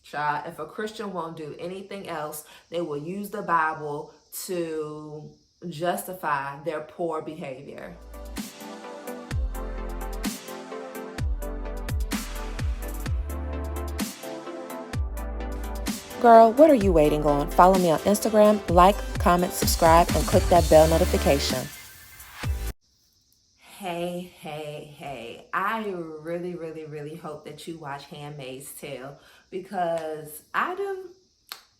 Child, if a Christian won't do anything else, they will use the Bible to justify their poor behavior. Girl, what are you waiting on? Follow me on Instagram, like, comment, subscribe, and click that bell notification. Hey. I really hope that you watch Handmaid's Tale, because I do.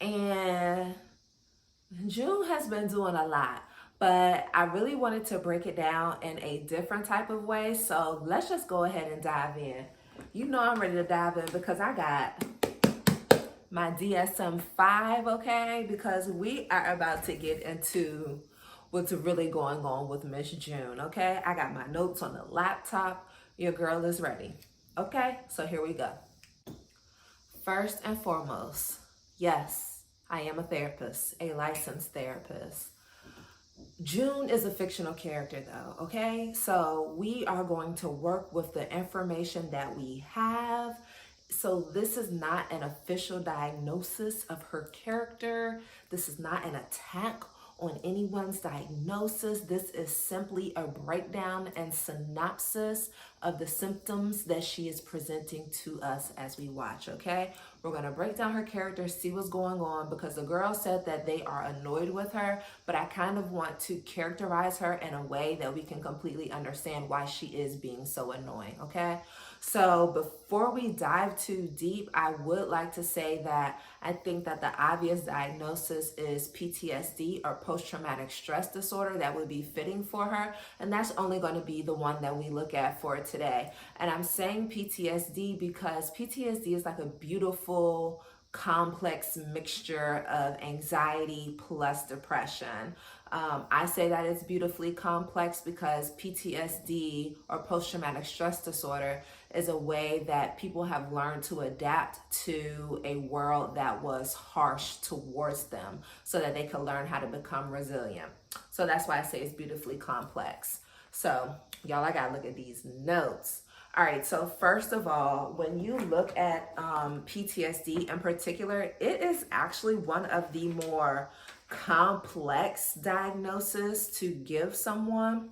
And June has been doing a lot, but I really wanted to break it down in a different type of way. So let's just go ahead and dive in. You know I'm ready to dive in because I got my DSM-5, okay? Because we are about to get into what's really going on with Miss June, okay? I got my notes on the laptop. Your girl is ready. Okay, so here we go. First and foremost, yes, I am a therapist, a licensed therapist. June is a fictional character though, okay? So we are going to work with the information that we have. So this is not an official diagnosis of her character. This is not an attack on anyone's diagnosis. This is simply a breakdown and synopsis of the symptoms that she is presenting to us as we watch, okay? We're gonna break down her character, see what's going on, because the girl said that they are annoyed with her, but I kind of want to characterize her in a way that we can completely understand why she is being so annoying, okay? So before we dive too deep, I would like to say that I think that the obvious diagnosis is PTSD, or post-traumatic stress disorder. That would be fitting for her. And that's only going to be the one that we look at for today. And I'm saying PTSD because PTSD is like a beautiful, complex mixture of anxiety plus depression. I say that it's beautifully complex because PTSD, or post-traumatic stress disorder, is a way that people have learned to adapt to a world that was harsh towards them so that they could learn how to become resilient. So that's why I say it's beautifully complex. So y'all, I gotta look at these notes. All right, so first of all, when you look at PTSD in particular, it is actually one of the more complex diagnosis to give someone,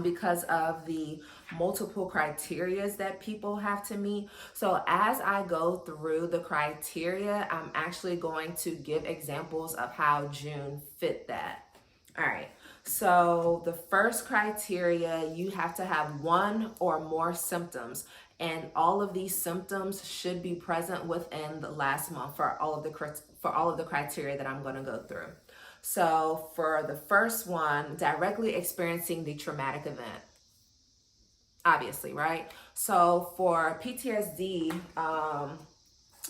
because of the multiple criterias that people have to meet. So as I go through the criteria, I'm actually going to give examples of how June fit that. All right. So the first criteria, you have to have one or more symptoms, and all of these symptoms should be present within the last month for all of the criteria that I'm going to go through. So for the first one, directly experiencing the traumatic event. Obviously, right? So for PTSD,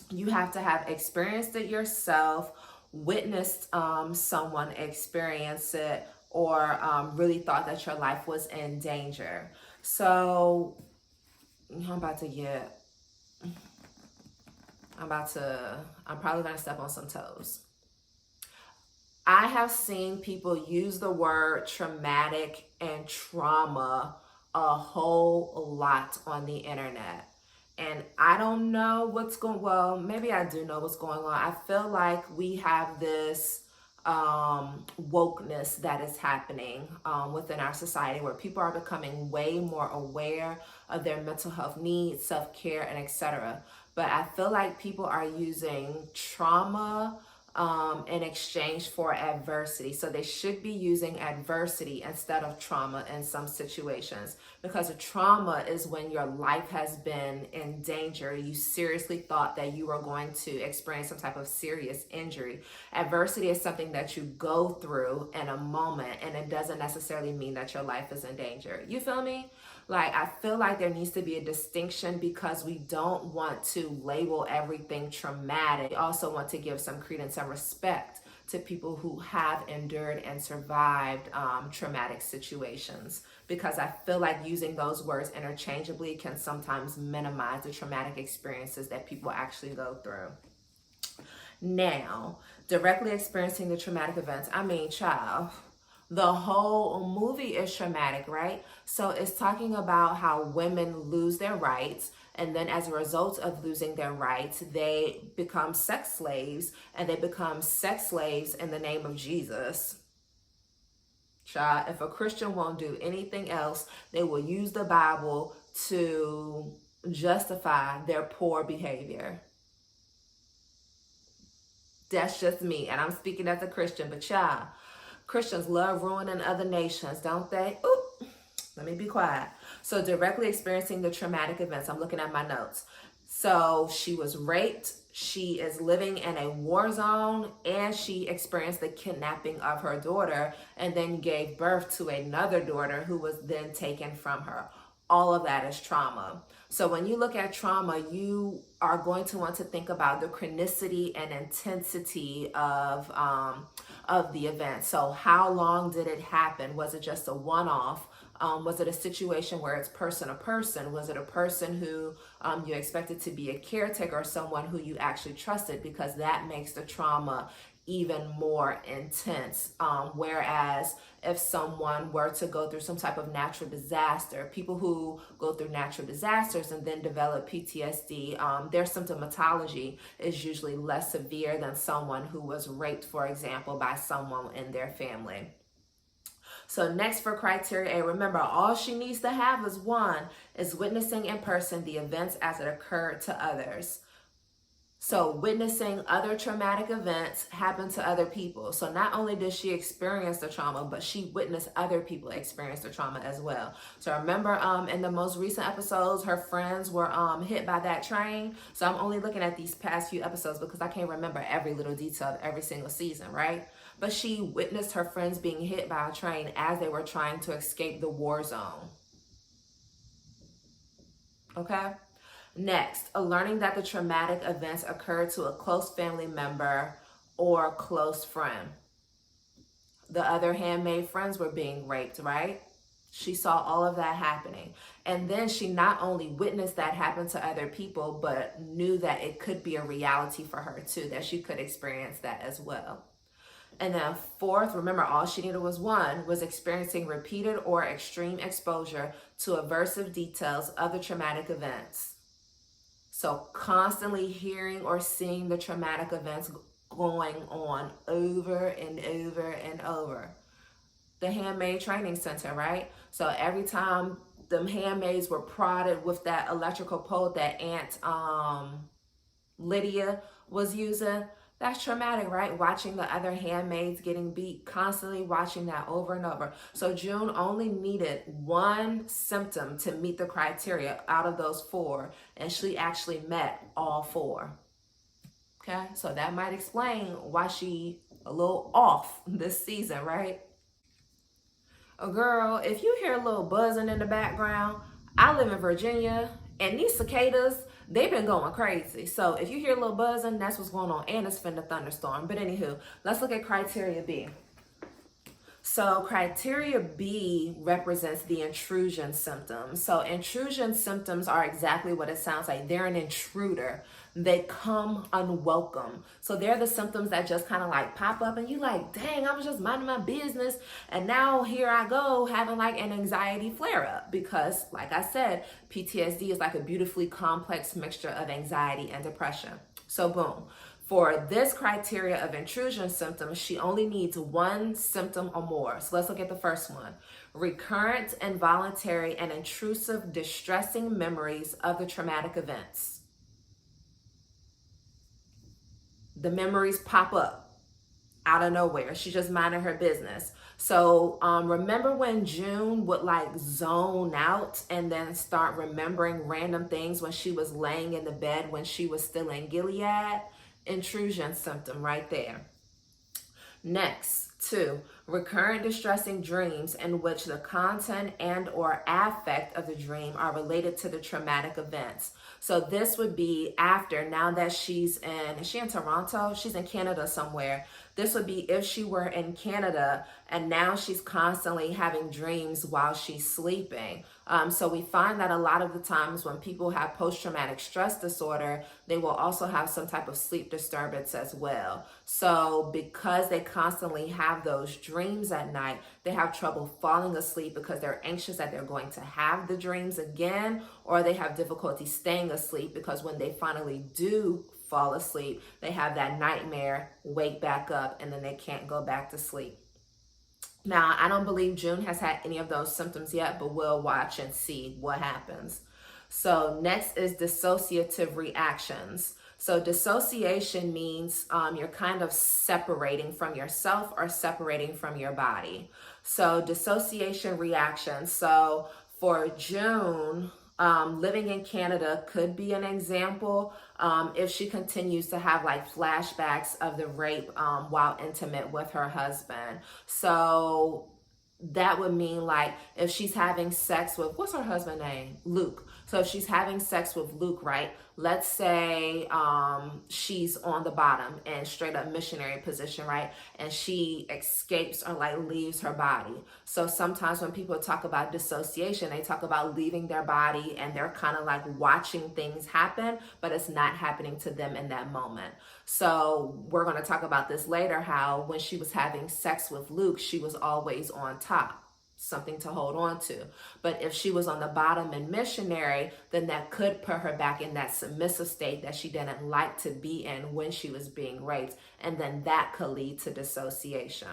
you have to have experienced it yourself, witnessed someone experience it, or really thought that your life was in danger. So I'm probably gonna step on some toes. I have seen people use the word traumatic and trauma a whole lot on the internet. And I don't know well, maybe I do know what's going on. I feel like we have this wokeness that is happening within our society, where people are becoming way more aware of their mental health needs, self-care, and etc. But I feel like people are using trauma in exchange for adversity. So they should be using adversity instead of trauma in some situations, because a trauma is when your life has been in danger. You seriously thought that you were going to experience some type of serious injury. Adversity is something that you go through in a moment, and it doesn't necessarily mean that your life is in danger. You feel me? Like, I feel like there needs to be a distinction, because we don't want to label everything traumatic. We also want to give some credence and respect to people who have endured and survived traumatic situations, because I feel like using those words interchangeably can sometimes minimize the traumatic experiences that people actually go through. Now, directly experiencing the traumatic events, I mean, child, the whole movie is traumatic, right? So it's talking about how women lose their rights, And then as a result of losing their rights, they become sex slaves, and they become sex slaves in the name of Jesus. Child, if a Christian won't do anything else, they will use the Bible to justify their poor behavior. That's just me, and I'm speaking as a Christian, but child, Christians love ruining other nations, don't they? Oop, let me be quiet. So directly experiencing the traumatic events, I'm looking at my notes. So she was raped, she is living in a war zone, and she experienced the kidnapping of her daughter and then gave birth to another daughter who was then taken from her. All of that is trauma. So when you look at trauma, you are going to want to think about the chronicity and intensity of the event. So how long did it happen? Was it just a one-off? Was it a situation where it's person to person? Was it a person who you expected to be a caretaker or someone who you actually trusted? Because that makes the trauma even more intense. Whereas if someone were to go through some type of natural disaster, people who go through natural disasters and then develop PTSD, their symptomatology is usually less severe than someone who was raped, for example, by someone in their family. So next for criteria A, remember all she needs to have is one, is witnessing in person the events as it occurred to others. So witnessing other traumatic events happen to other people. So not only did she experience the trauma, but she witnessed other people experience the trauma as well. So remember in the most recent episodes, her friends were hit by that train. So I'm only looking at these past few episodes because I can't remember every little detail of every single season, right? But she witnessed her friends being hit by a train as they were trying to escape the war zone. Okay? Next, learning that the traumatic events occurred to a close family member or close friend. The other handmaid friends were being raped, right? She saw all of that happening. And then she not only witnessed that happen to other people, but knew that it could be a reality for her too, that she could experience that as well. And then fourth, remember all she needed was one, was experiencing repeated or extreme exposure to aversive details of the traumatic events. So constantly hearing or seeing the traumatic events going on over and over and over. The Handmaid Training Center, right? So every time the handmaids were prodded with that electrical pole that Aunt Lydia was using, that's traumatic, right? Watching the other handmaids getting beat, constantly watching that over and over. So June only needed one symptom to meet the criteria out of those four, and she actually met all four. Okay, so that might explain why she a little off this season, right? Oh, girl, if you hear a little buzzing in the background, I live in Virginia, and these cicadas, they've been going crazy. So if you hear a little buzzing, that's what's going on, and it's finna thunderstorm. But anywho, let's look at criteria B. So criteria B represents the intrusion symptoms. So intrusion symptoms are exactly what it sounds like. They're an intruder. They come unwelcome. So they're the symptoms that just kind of like pop up and you like, dang, I was just minding my business. And now here I go having like an anxiety flare up because like I said, PTSD is like a beautifully complex mixture of anxiety and depression. So boom. For this criteria of intrusion symptoms, she only needs one symptom or more. So let's look at the first one. Recurrent, involuntary, and intrusive distressing memories of the traumatic events. The memories pop up out of nowhere. She's just minding her business. So remember when June would like zone out and then start remembering random things when she was laying in the bed when she was still in Gilead? Intrusion symptom right there. Next, 2, recurrent distressing dreams in which the content and or affect of the dream are related to the traumatic events. So this would be after, now that she's in, is she in Toronto? She's in Canada somewhere. This would be if she were in Canada and now she's constantly having dreams while she's sleeping So we find that a lot of the times when people have post-traumatic stress disorder, they will also have some type of sleep disturbance as well. So because they constantly have those dreams at night, they have trouble falling asleep because they're anxious that they're going to have the dreams again, or they have difficulty staying asleep because when they finally do fall asleep, they have that nightmare, wake back up, and then they can't go back to sleep. Now, I don't believe June has had any of those symptoms yet, but we'll watch and see what happens. So next is dissociative reactions. So dissociation means you're kind of separating from yourself or separating from your body. So dissociation reactions. So for June, living in Canada could be an example if she continues to have like flashbacks of the rape while intimate with her husband. So that would mean like if she's having sex with, what's her husband's name? Luke. So if she's having sex with Luke, right? Let's say she's on the bottom and straight up missionary position, right? And she escapes or like leaves her body. So sometimes when people talk about dissociation, they talk about leaving their body and they're kind of like watching things happen, but it's not happening to them in that moment. So we're going to talk about this later, how when she was having sex with Luke, she was always on top. Something to hold on to. But if she was on the bottom and missionary, then that could put her back in that submissive state that she didn't like to be in when she was being raped. And then that could lead to dissociation.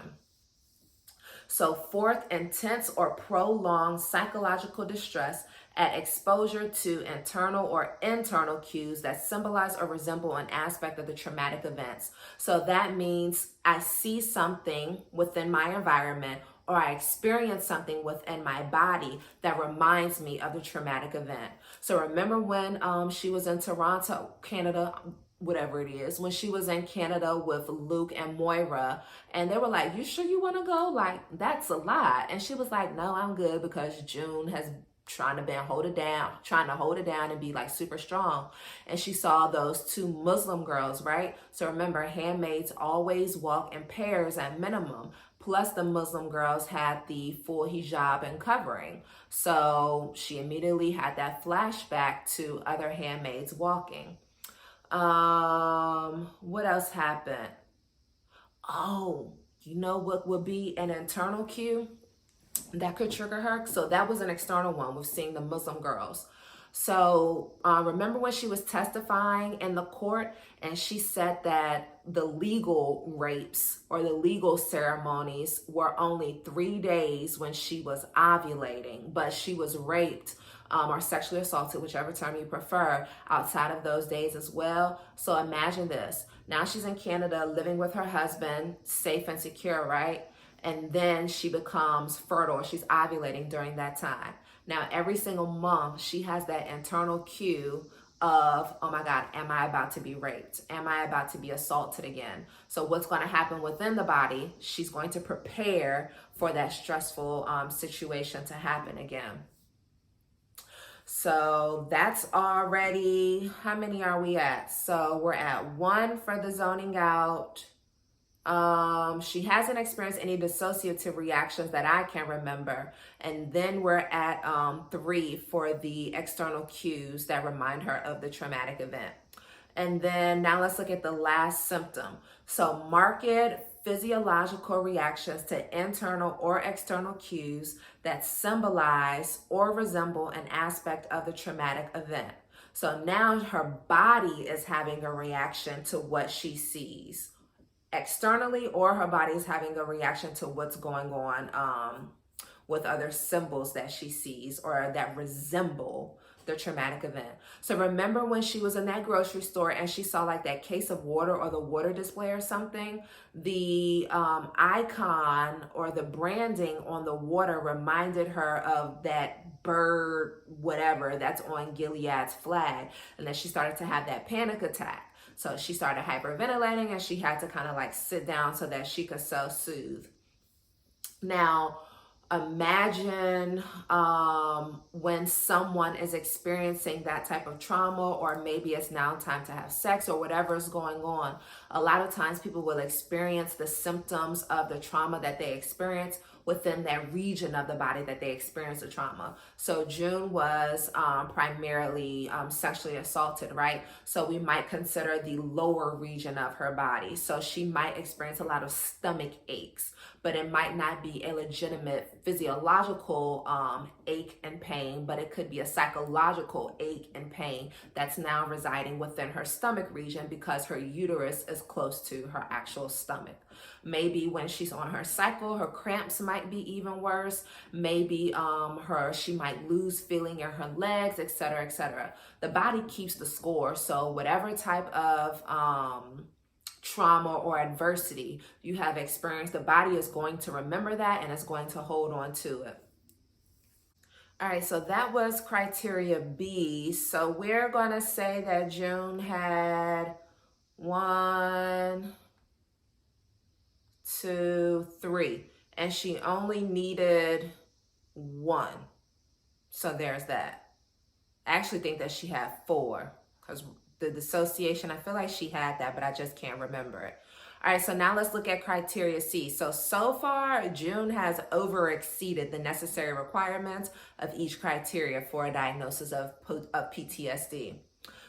So fourth, intense or prolonged psychological distress at exposure to internal or internal cues that symbolize or resemble an aspect of the traumatic events. So that means I see something within my environment or I experience something within my body that reminds me of the traumatic event. So remember when she was in Toronto, Canada, whatever it is, when she was in Canada with Luke and Moira, and they were like, you sure you want to go? Like, that's a lot. And she was like, no, I'm good, because June has trying to hold it down and be like super strong. And she saw those two Muslim girls, right? So remember, handmaids always walk in pairs at minimum. Plus the Muslim girls had the full hijab and covering. So she immediately had that flashback to other handmaids walking. What else happened? Oh, you know what would be an internal cue that could trigger her? So that was an external one with seeing the Muslim girls. So remember when she was testifying in the court and she said that the legal rapes or the legal ceremonies were only 3 days when she was ovulating, but she was raped or sexually assaulted, whichever term you prefer, outside of those days as well. So imagine this. Now she's in Canada living with her husband, safe and secure, right? And then she becomes fertile, she's ovulating during that time. Now, every single month, she has that internal cue of, oh my God, am I about to be raped? Am I about to be assaulted again? So what's going to happen within the body? She's going to prepare for that stressful situation to happen again. So that's already, how many are we at? So we're at 1 for the zoning out. She hasn't experienced any dissociative reactions that I can remember. And then we're at 3 for the external cues that remind her of the traumatic event. And then now let's look at the last symptom. So marked physiological reactions to internal or external cues that symbolize or resemble an aspect of the traumatic event. So now her body is having a reaction to what she sees externally, or her body is having a reaction to what's going on with other symbols that she sees or that resemble the traumatic event. So remember when she was in that grocery store and she saw like that case of water or the water display or something, the icon or the branding on the water reminded her of that bird, whatever, that's on Gilead's flag. And then she started to have that panic attack. So she started hyperventilating and she had to kind of like sit down so that she could self-soothe. Now, imagine when someone is experiencing that type of trauma, or maybe it's now time to have sex or whatever is going on. A lot of times people will experience the symptoms of the trauma that they experience within that region of the body that they experienced the trauma. So June was primarily sexually assaulted, right? So we might consider the lower region of her body. So she might experience a lot of stomach aches, but it might not be a legitimate physiological ache and pain, but it could be a psychological ache and pain that's now residing within her stomach region because her uterus is close to her actual stomach. Maybe when she's on her cycle, her cramps might be even worse. Maybe she might lose feeling in her legs, etc., etc. The body keeps the score. So whatever type of trauma or adversity you have experienced, the body is going to remember that and it's going to hold on to it. All right, so that was criteria B. So we're going to say that June had 1, 2, 3, and she only needed 1. So there's that. I actually think that she had 4 because the dissociation, I feel like she had that, but I just can't remember it. All right, so now let's look at criteria C. So far, June has over-exceeded the necessary requirements of each criteria for a diagnosis of PTSD.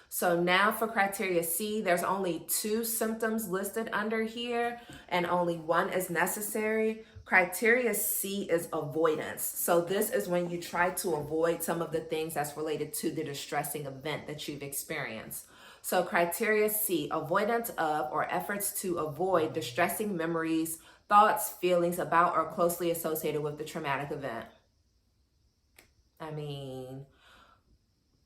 So now for criteria C, there's only 2 symptoms listed under here and only 1 is necessary. Criteria C is avoidance. So this is when you try to avoid some of the things that's related to the distressing event that you've experienced. So criteria C, avoidance of or efforts to avoid distressing memories, thoughts, feelings about or closely associated with the traumatic event. I mean,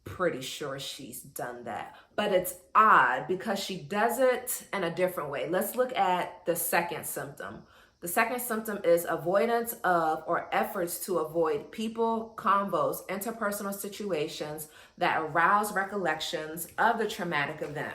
pretty sure she's done that, but it's odd because she does it in a different way. Let's look at the second symptom. The second symptom is avoidance of or efforts to avoid people, convos, interpersonal situations that arouse recollections of the traumatic event.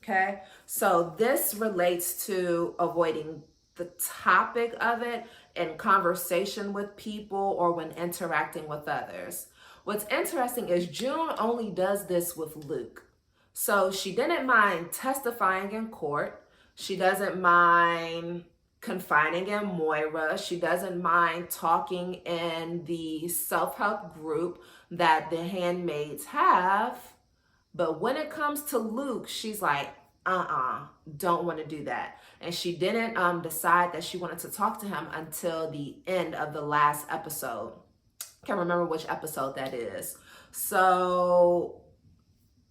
Okay, so this relates to avoiding the topic of it in conversation with people or when interacting with others. What's interesting is June only does this with Luke. So she didn't mind testifying in court. She doesn't mind confiding in Moira. She doesn't mind talking in the self-help group that the handmaids have. But when it comes to Luke, she's like, don't want to do that. And she didn't decide that she wanted to talk to him until the end of the last episode. Can't remember which episode that is. So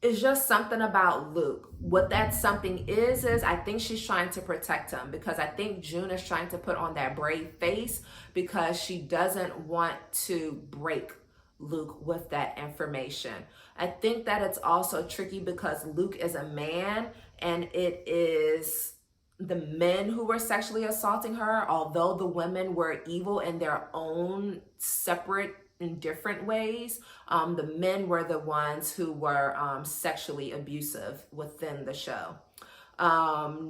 it's just something about Luke. What that something is I think she's trying to protect him because I think June is trying to put on that brave face because she doesn't want to break Luke with that information. I think that it's also tricky because Luke is a man and it is the men who were sexually assaulting her, although the women were evil in their own separate and different ways. The men were the ones who were sexually abusive within the show.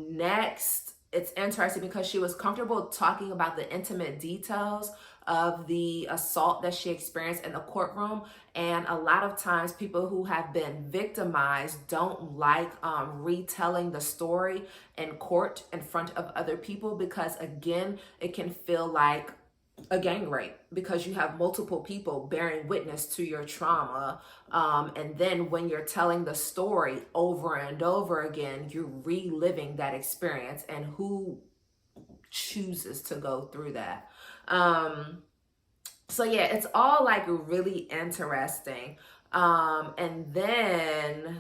Next, it's interesting because she was comfortable talking about the intimate details of the assault that she experienced in the courtroom. And a lot of times people who have been victimized don't like retelling the story in court in front of other people because, again, it can feel like a gang rape because you have multiple people bearing witness to your trauma. And then when you're telling the story over and over again, you're reliving that experience, and who chooses to go through that? So yeah, it's all like really interesting. And then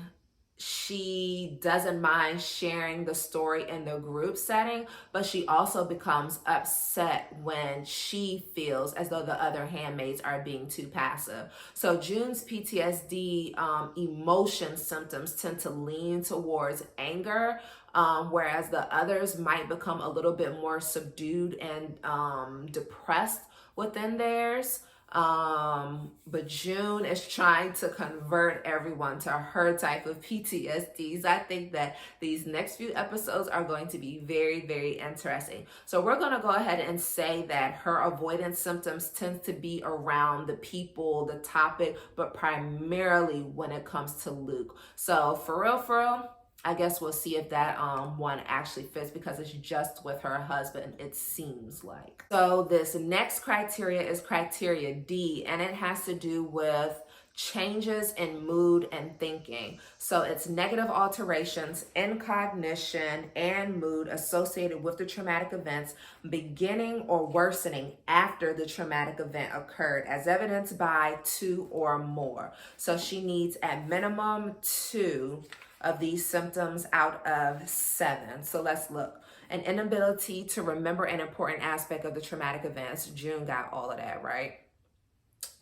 she doesn't mind sharing the story in the group setting, but she also becomes upset when she feels as though the other handmaids are being too passive. So June's PTSD emotion symptoms tend to lean towards anger, whereas the others might become a little bit more subdued and depressed within theirs. But June is trying to convert everyone to her type of PTSDs. I think that these next few episodes are going to be very, very interesting. So we're going to go ahead and say that her avoidance symptoms tend to be around the people, the topic, but primarily when it comes to Luke. So for real, I guess we'll see if that one actually fits, because it's just with her husband, it seems like. So this next criteria is criteria D, and it has to do with changes in mood and thinking. So it's negative alterations in cognition and mood associated with the traumatic events, beginning or worsening after the traumatic event occurred, as evidenced by 2 or more. So she needs at minimum 2 of these symptoms out of 7. So let's look. An inability to remember an important aspect of the traumatic events. June got all of that, right?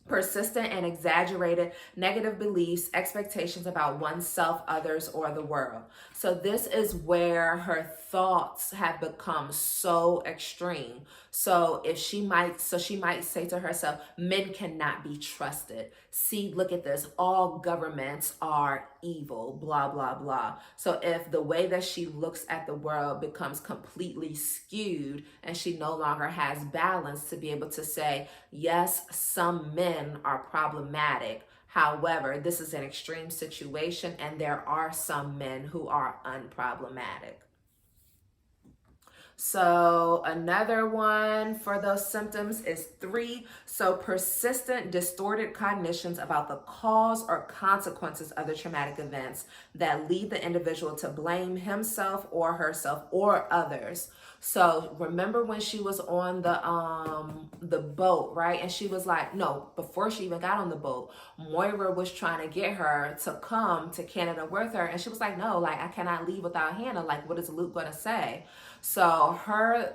Persistent and exaggerated negative beliefs, expectations about oneself, others, or the world. So this is where her thoughts have become so extreme. So she might say to herself, men cannot be trusted. See, look at this. All governments are evil, blah, blah, blah. So if the way that she looks at the world becomes completely skewed and she no longer has balance to be able to say, yes, some men are problematic. However, this is an extreme situation and there are some men who are unproblematic. So another one for those symptoms is 3. So persistent, distorted cognitions about the cause or consequences of the traumatic events that lead the individual to blame himself or herself or others. So remember when she was on the boat, right? And she was like, no, before she even got on the boat, Moira was trying to get her to come to Canada with her. And she was like, no, like I cannot leave without Hannah. Like, what is Luke going to say? So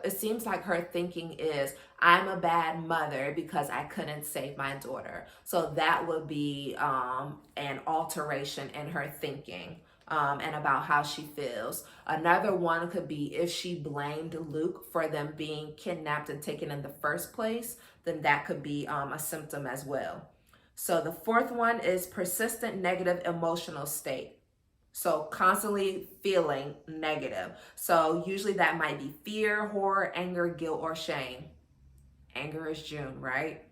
it seems like her thinking is, I'm a bad mother because I couldn't save my daughter. So that would be an alteration in her thinking. And about how she feels. Another one could be if she blamed Luke for them being kidnapped and taken in the first place, then that could be a symptom as well. So the 4th one is persistent negative emotional state. So constantly feeling negative. So usually that might be fear, horror, anger, guilt, or shame. Anger is June, right?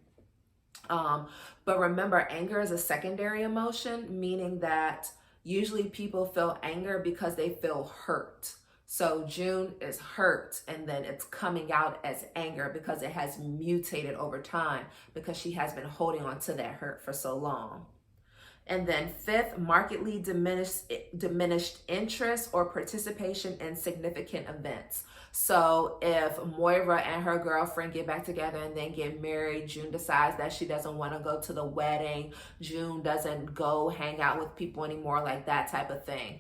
But remember, anger is a secondary emotion, meaning that usually people feel anger because they feel hurt. So June is hurt and then it's coming out as anger because it has mutated over time because she has been holding on to that hurt for so long. And then 5th, markedly diminished interest or participation in significant events. So if Moira and her girlfriend get back together and then get married, June decides that she doesn't want to go to the wedding. June doesn't go hang out with people anymore, like that type of thing.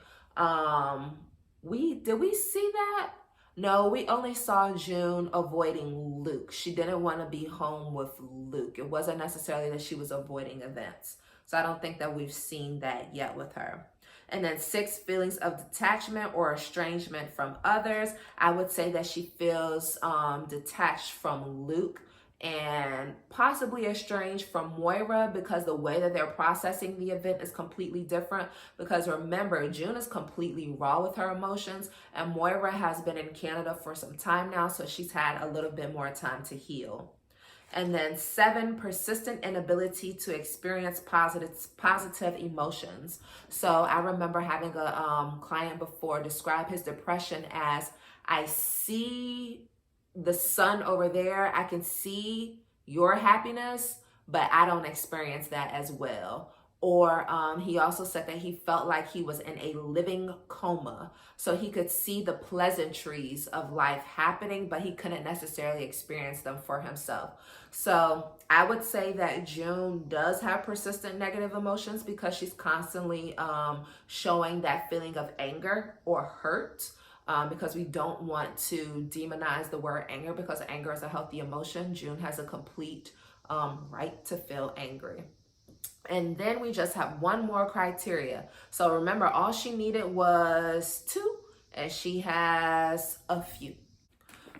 Did we see that? No, we only saw June avoiding Luke. She didn't want to be home with Luke. It wasn't necessarily that she was avoiding events. So I don't think that we've seen that yet with her. And then 6, feelings of detachment or estrangement from others. I would say that she feels detached from Luke and possibly estranged from Moira because the way that they're processing the event is completely different. Because remember, June is completely raw with her emotions and Moira has been in Canada for some time now, so she's had a little bit more time to heal. And then 7, persistent inability to experience positive emotions. So I remember having a client before describe his depression as, I see the sun over there, I can see your happiness, but I don't experience that as well. Or he also said that he felt like he was in a living coma. So he could see the pleasantries of life happening, but he couldn't necessarily experience them for himself. So I would say that June does have persistent negative emotions because she's constantly showing that feeling of anger or hurt. Because we don't want to demonize the word anger because anger is a healthy emotion. June has a complete right to feel angry. And then we just have one more criteria. So remember, all she needed was 2, and she has a few.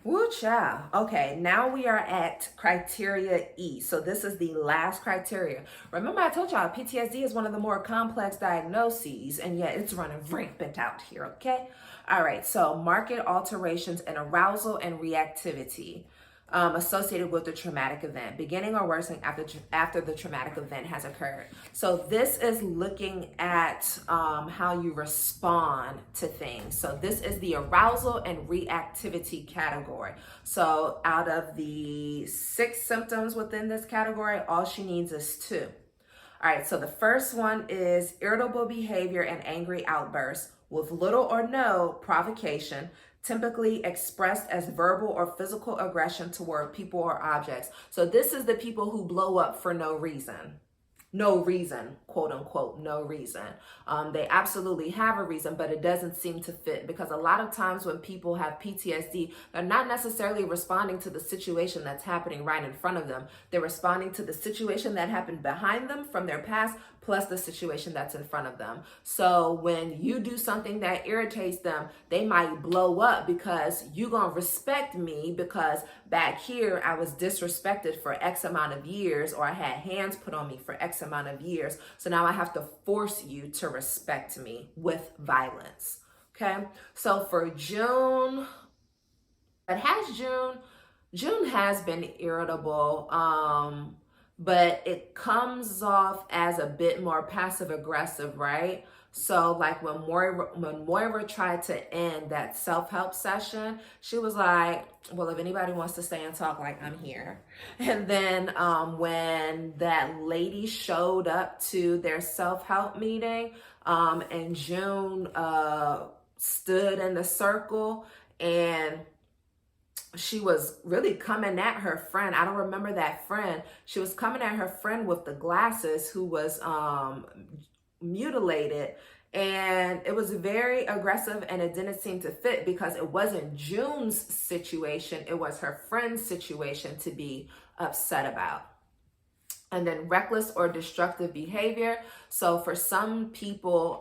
Woo child. Okay, now we are at criteria E. So this is the last criteria. Remember I told y'all PTSD is one of the more complex diagnoses, and yet it's running rampant out here, okay? All right, so marked alterations in arousal and reactivity. associated with the traumatic event, beginning or worsening after the traumatic event has occurred. So this is looking at how you respond to things. So this is the arousal and reactivity category. So out of the 6 symptoms within this category, all she needs is 2. All right, so the first one is irritable behavior and angry outbursts with little or no provocation, typically expressed as verbal or physical aggression toward people or objects. So this is the people who blow up for no reason. No reason, quote unquote, no reason. They absolutely have a reason, but it doesn't seem to fit, because a lot of times when people have PTSD, they're not necessarily responding to the situation that's happening right in front of them. They're responding to the situation that happened behind them from their past, plus the situation that's in front of them. So when you do something that irritates them, they might blow up because you're gonna respect me because back here I was disrespected for X amount of years, or I had hands put on me for X amount of years. So now I have to force you to respect me with violence. Okay, so for June, June has been irritable, but it comes off as a bit more passive aggressive, right? So like when Moira tried to end that self-help session, she was like, well, if anybody wants to stay and talk, like, I'm here. And then when that lady showed up to their self-help meeting, and June stood in the circle, and she was really coming at her friend. I don't remember that friend. She was coming at her friend with the glasses, who was mutilated, and it was very aggressive, and it didn't seem to fit because it wasn't June's situation, it was her friend's situation to be upset about. And then reckless or destructive behavior. So for some people,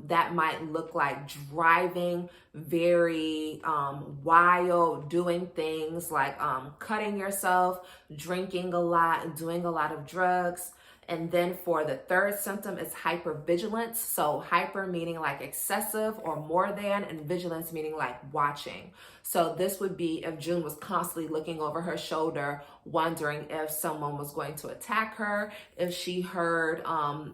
that might look like driving very wild, doing things like cutting yourself, drinking a lot, doing a lot of drugs. And then for the third symptom, it's hypervigilance. So hyper meaning like excessive or more than, and vigilance meaning like watching. So this would be if June was constantly looking over her shoulder, wondering if someone was going to attack her, if she heard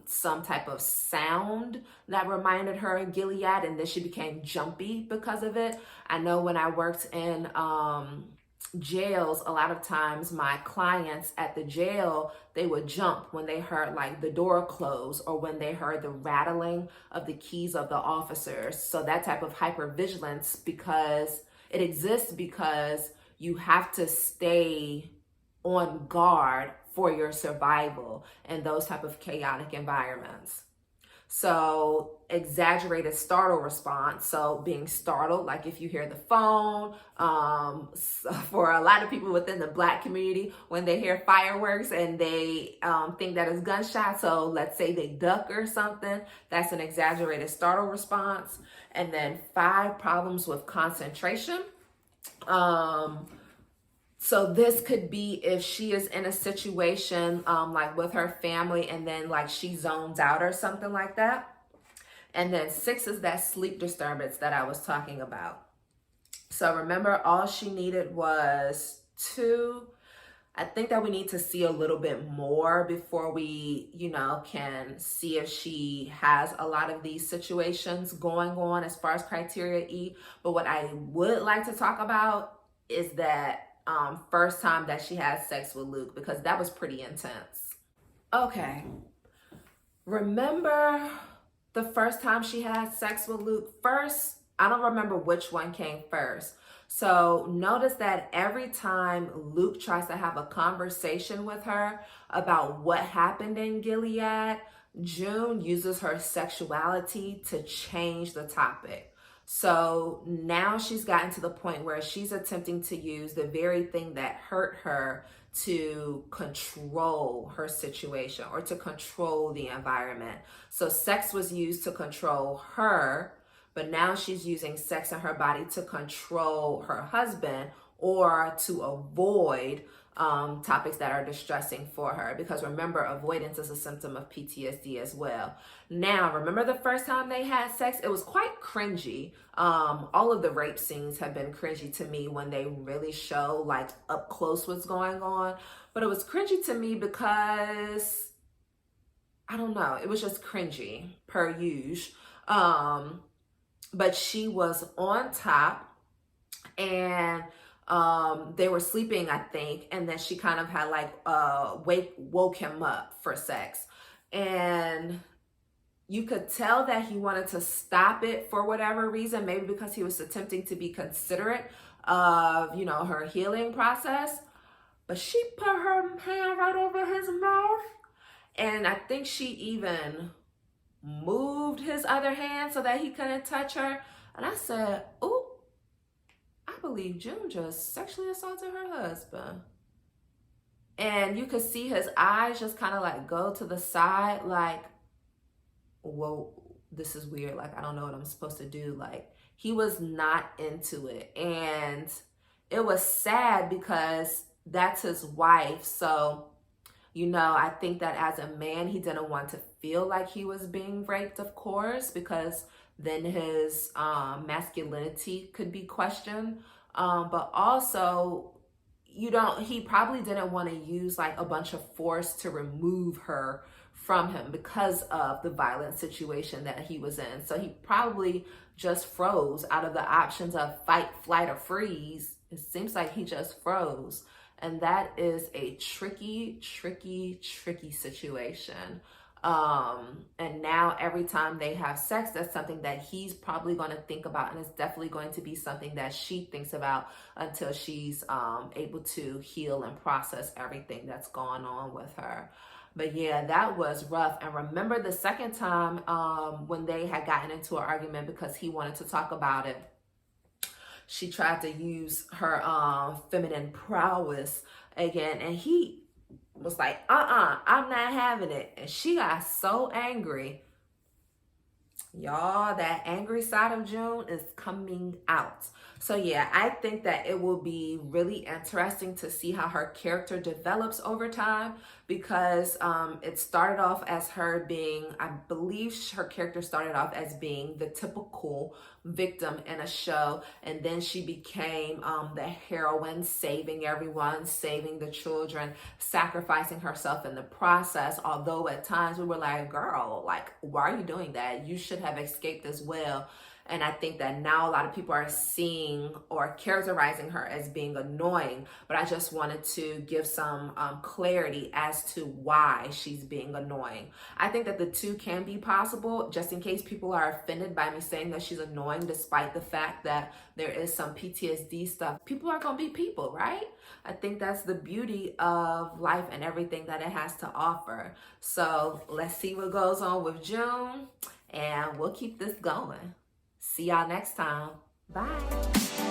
some type of sound that reminded her of Gilead, and then she became jumpy because of it. I know when I worked in jails, a lot of times my clients at the jail, they would jump when they heard like the door close, or when they heard the rattling of the keys of the officers. So that type of hypervigilance, because it exists because you have to stay on guard for your survival in those type of chaotic environments. So exaggerated startle response. So being startled, like if you hear the phone, for a lot of people within the Black community, when they hear fireworks and they think that it's gunshots, so let's say they duck or something, that's an exaggerated startle response. And then 5, problems with concentration. So this could be if she is in a situation like with her family, and then like she zones out or something like that. And then 6 is that sleep disturbance that I was talking about. So remember, all she needed was 2. I think that we need to see a little bit more before we, can see if she has a lot of these situations going on as far as criteria E. But what I would like to talk about is that first time that she had sex with Luke, because that was pretty intense. Okay. Remember the first time she had sex with Luke? First, I don't remember which one came first. So notice that every time Luke tries to have a conversation with her about what happened in Gilead, June uses her sexuality to change the topic. So now she's gotten to the point where she's attempting to use the very thing that hurt her to control her situation or to control the environment. So sex was used to control her, but now she's using sex in her body to control her husband, or to avoid topics that are distressing for her, because remember, avoidance is a symptom of PTSD as well. Now, remember the first time they had sex? It was quite cringy. All of the rape scenes have been cringy to me when they really show like up close what's going on. But it was cringy to me because, I don't know, it was just cringy per usual. But she was on top, and they were sleeping, I think, and then she kind of had like woke him up for sex, and you could tell that he wanted to stop it for whatever reason, maybe because he was attempting to be considerate of, you know, her healing process. But she put her hand right over his mouth, and I think she even moved his other hand so that he couldn't touch her. And I said, ooh, I believe June just sexually assaulted her husband. And you could see his eyes just kind of like go to the side, like, whoa, this is weird. Like, I don't know what I'm supposed to do. Like, he was not into it. And it was sad because that's his wife. So, you know, I think that as a man, he didn't want to feel like he was being raped, of course, because then his masculinity could be questioned. But also, he probably didn't want to use like a bunch of force to remove her from him because of the violent situation that he was in. So he probably just froze out of the options of fight, flight, or freeze. It seems like he just froze. And that is a tricky, tricky, tricky situation. And now every time they have sex, that's something that he's probably going to think about, and it's definitely going to be something that she thinks about until she's able to heal and process everything that's gone on with her. But yeah, that was rough. And remember the second time when they had gotten into an argument because he wanted to talk about it, she tried to use her feminine prowess again, and he was like, I'm not having it. And she got so angry. Y'all, that angry side of June is coming out. So yeah, I think that it will be really interesting to see how her character develops over time, because it started off as her being, I believe her character started off as being the typical victim in a show, and then she became the heroine, saving everyone, saving the children, sacrificing herself in the process. Although at times we were like, girl, like, why are you doing that? You should have escaped as well. And I think that now a lot of people are seeing or characterizing her as being annoying, but I just wanted to give some clarity as to why she's being annoying. I think that the two can be possible, just in case people are offended by me saying that she's annoying, despite the fact that there is some PTSD stuff. People are going to be people, right? I think that's the beauty of life and everything that it has to offer. So let's see what goes on with June, and we'll keep this going. See y'all next time. Bye.